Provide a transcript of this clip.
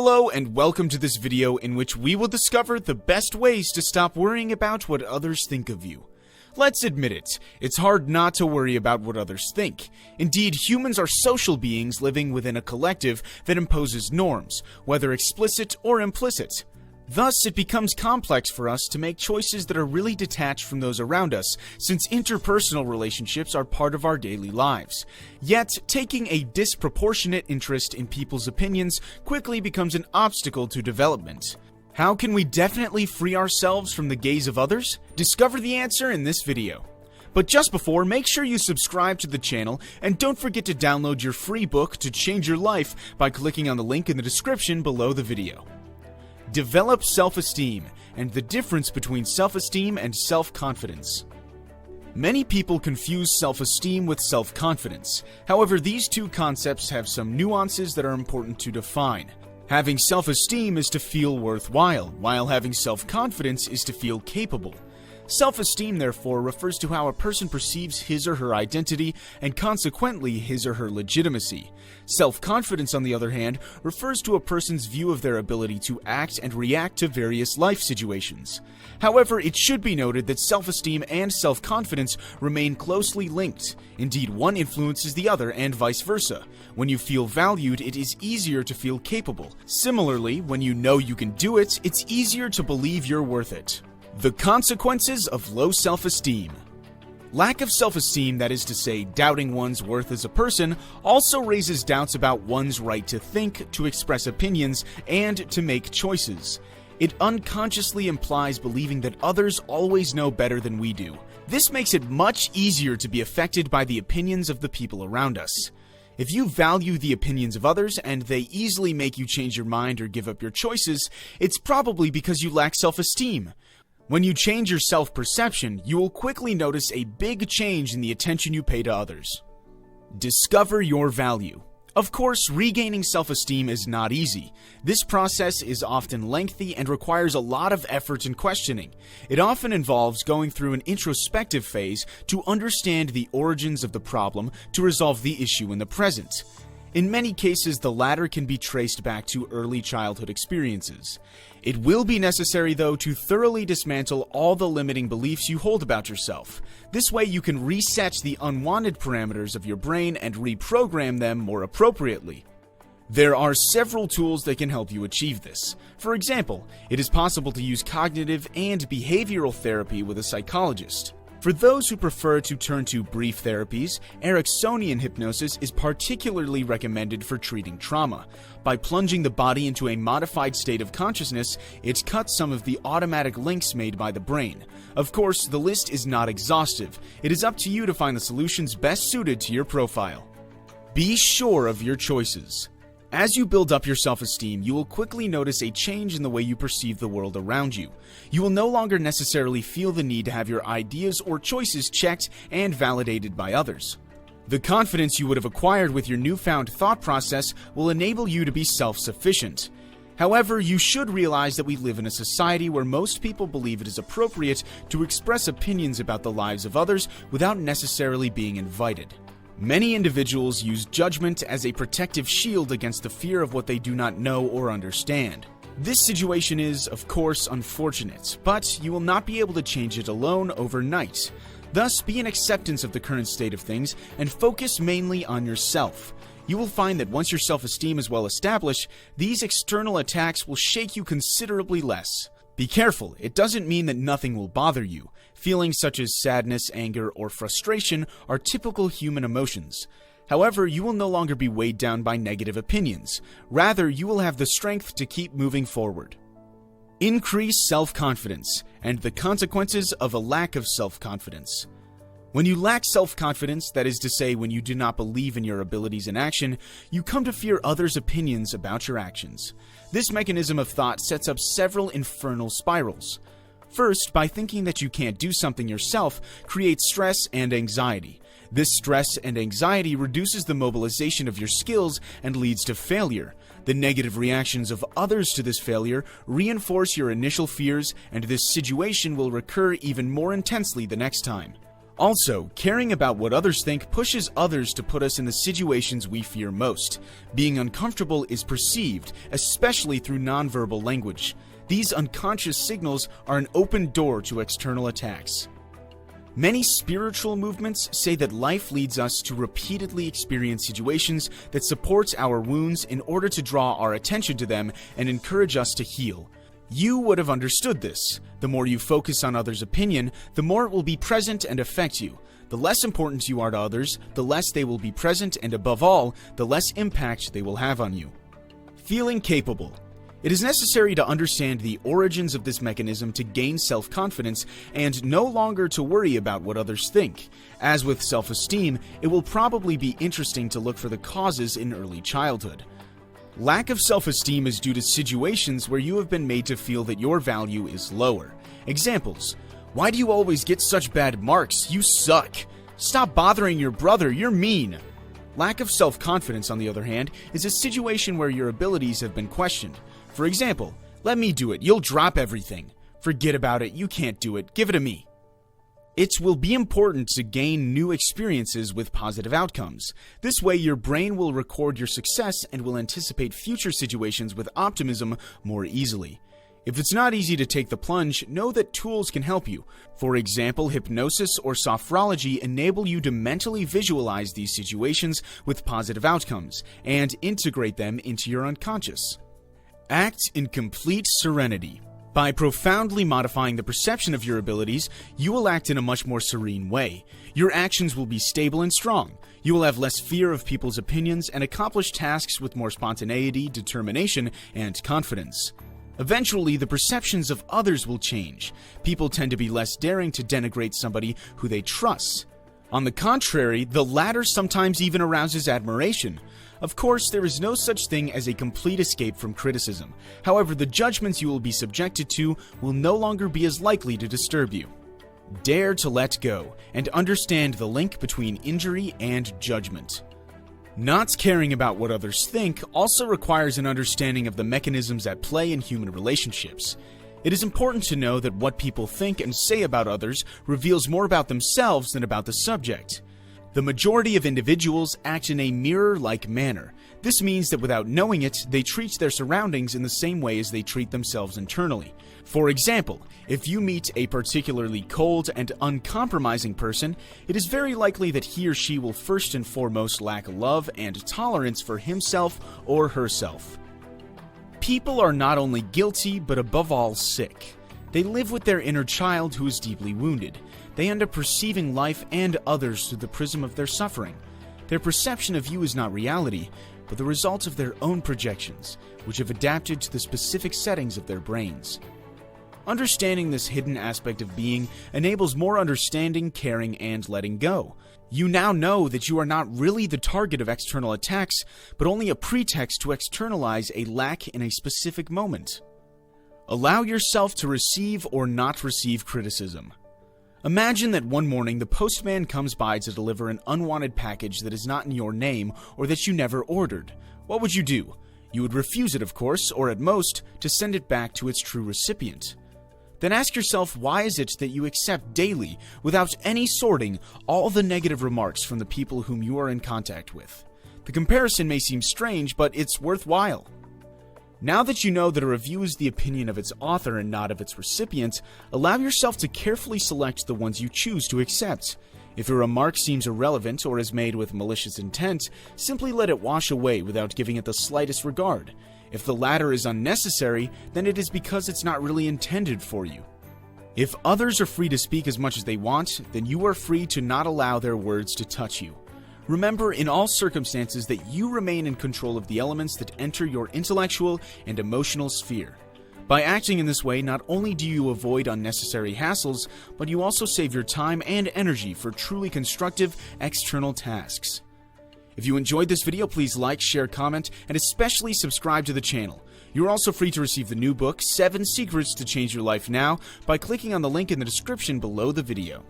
Hello and welcome to this video in which we will discover the best ways to stop worrying about what others think of you. Let's admit it, it's hard not to worry about what others think. Indeed, humans are social beings living within a collective that imposes norms, whether explicit or implicit. Thus, it becomes complex for us to make choices that are really detached from those around us, since interpersonal relationships are part of our daily lives. Yet, taking a disproportionate interest in people's opinions quickly becomes an obstacle to development. How can we definitely free ourselves from the gaze of others? Discover the answer in this video. But just before, make sure you subscribe to the channel, and don't forget to download your free book to change your life by clicking on the link in the description below the video. Develop self-esteem, and the difference between self-esteem and self-confidence. Many people confuse self-esteem with self-confidence. However, these two concepts have some nuances that are important to define. Having self-esteem is to feel worthwhile, while having self-confidence is to feel capable. Self-esteem, therefore, refers to how a person perceives his or her identity and consequently his or her legitimacy. Self-confidence, on the other hand, refers to a person's view of their ability to act and react to various life situations. However, it should be noted that self-esteem and self-confidence remain closely linked. Indeed, one influences the other and vice versa. When you feel valued, it is easier to feel capable. Similarly, when you know you can do it, it's easier to believe you're worth it. The consequences of low self-esteem. Lack of self-esteem, that is to say, doubting one's worth as a person, also raises doubts about one's right to think, to express opinions, and to make choices. It unconsciously implies believing that others always know better than we do. This makes it much easier to be affected by the opinions of the people around us. If you value the opinions of others and they easily make you change your mind or give up your choices, it's probably because you lack self-esteem. When you change your self-perception, you will quickly notice a big change in the attention you pay to others. Discover your value. Of course, regaining self-esteem is not easy. This process is often lengthy and requires a lot of effort and questioning. It often involves going through an introspective phase to understand the origins of the problem to resolve the issue in the present. In many cases, the latter can be traced back to early childhood experiences. It will be necessary, though, to thoroughly dismantle all the limiting beliefs you hold about yourself. This way, you can reset the unwanted parameters of your brain and reprogram them more appropriately. There are several tools that can help you achieve this. For example, it is possible to use cognitive and behavioral therapy with a psychologist. For those who prefer to turn to brief therapies, Ericksonian hypnosis is particularly recommended for treating trauma. By plunging the body into a modified state of consciousness, it cuts some of the automatic links made by the brain. Of course, the list is not exhaustive. It is up to you to find the solutions best suited to your profile. Be sure of your choices. As you build up your self-esteem, you will quickly notice a change in the way you perceive the world around you. You will no longer necessarily feel the need to have your ideas or choices checked and validated by others. The confidence you would have acquired with your newfound thought process will enable you to be self-sufficient. However, you should realize that we live in a society where most people believe it is appropriate to express opinions about the lives of others without necessarily being invited. Many individuals use judgment as a protective shield against the fear of what they do not know or understand. This situation is, of course, unfortunate, but you will not be able to change it alone overnight. Thus, be in acceptance of the current state of things and focus mainly on yourself. You will find that once your self-esteem is well established, these external attacks will shake you considerably less. Be careful, it doesn't mean that nothing will bother you. Feelings such as sadness, anger, or frustration are typical human emotions. However, you will no longer be weighed down by negative opinions. Rather, you will have the strength to keep moving forward. Increase self-confidence and the consequences of a lack of self-confidence. When you lack self-confidence, that is to say, when you do not believe in your abilities in action, you come to fear others' opinions about your actions. This mechanism of thought sets up several infernal spirals. First, by thinking that you can't do something yourself, creates stress and anxiety. This stress and anxiety reduces the mobilization of your skills and leads to failure. The negative reactions of others to this failure reinforce your initial fears, and this situation will recur even more intensely the next time. Also, caring about what others think pushes others to put us in the situations we fear most. Being uncomfortable is perceived, especially through nonverbal language. These unconscious signals are an open door to external attacks. Many spiritual movements say that life leads us to repeatedly experience situations that support our wounds in order to draw our attention to them and encourage us to heal. You would have understood this. The more you focus on others' opinion, the more it will be present and affect you. The less important you are to others, the less they will be present, and above all, the less impact they will have on you. Feeling capable. It is necessary to understand the origins of this mechanism to gain self-confidence and no longer to worry about what others think. As with self-esteem, it will probably be interesting to look for the causes in early childhood. Lack of self-esteem is due to situations where you have been made to feel that your value is lower. Examples: why do you always get such bad marks? You suck. Stop bothering your brother, you're mean. Lack of self-confidence, on the other hand, is a situation where your abilities have been questioned. For example, let me do it, you'll drop everything. Forget about it, you can't do it, give it to me. It will be important to gain new experiences with positive outcomes. This way, your brain will record your success and will anticipate future situations with optimism more easily. If it's not easy to take the plunge, know that tools can help you. For example, hypnosis or sophrology enable you to mentally visualize these situations with positive outcomes and integrate them into your unconscious. Act in complete serenity. By profoundly modifying the perception of your abilities, you will act in a much more serene way. Your actions will be stable and strong. You will have less fear of people's opinions and accomplish tasks with more spontaneity, determination, and confidence. Eventually, the perceptions of others will change. People tend to be less daring to denigrate somebody who they trust. On the contrary, the latter sometimes even arouses admiration. Of course, there is no such thing as a complete escape from criticism. However, the judgments you will be subjected to will no longer be as likely to disturb you. Dare to let go and understand the link between injury and judgment. Not caring about what others think also requires an understanding of the mechanisms at play in human relationships. It is important to know that what people think and say about others reveals more about themselves than about the subject. The majority of individuals act in a mirror-like manner. This means that without knowing it, they treat their surroundings in the same way as they treat themselves internally. For example, if you meet a particularly cold and uncompromising person, it is very likely that he or she will first and foremost lack love and tolerance for himself or herself. People are not only guilty, but above all sick. They live with their inner child who is deeply wounded. They end up perceiving life and others through the prism of their suffering. Their perception of you is not reality, but the result of their own projections, which have adapted to the specific settings of their brains. Understanding this hidden aspect of being enables more understanding, caring, and letting go. You now know that you are not really the target of external attacks, but only a pretext to externalize a lack in a specific moment. Allow yourself to receive or not receive criticism. Imagine that one morning the postman comes by to deliver an unwanted package that is not in your name or that you never ordered. What would you do? You would refuse it, of course, or at most, to send it back to its true recipient. Then ask yourself, why is it that you accept daily, without any sorting, all the negative remarks from the people whom you are in contact with? The comparison may seem strange, but it's worthwhile. Now that you know that a review is the opinion of its author and not of its recipient, allow yourself to carefully select the ones you choose to accept. If a remark seems irrelevant or is made with malicious intent, simply let it wash away without giving it the slightest regard. If the latter is unnecessary, then it is because it's not really intended for you. If others are free to speak as much as they want, then you are free to not allow their words to touch you. Remember in all circumstances that you remain in control of the elements that enter your intellectual and emotional sphere. By acting in this way, not only do you avoid unnecessary hassles, but you also save your time and energy for truly constructive external tasks. If you enjoyed this video, please like, share, comment, and especially subscribe to the channel. You're also free to receive the new book, 7 Secrets to Change Your Life Now, by clicking on the link in the description below the video.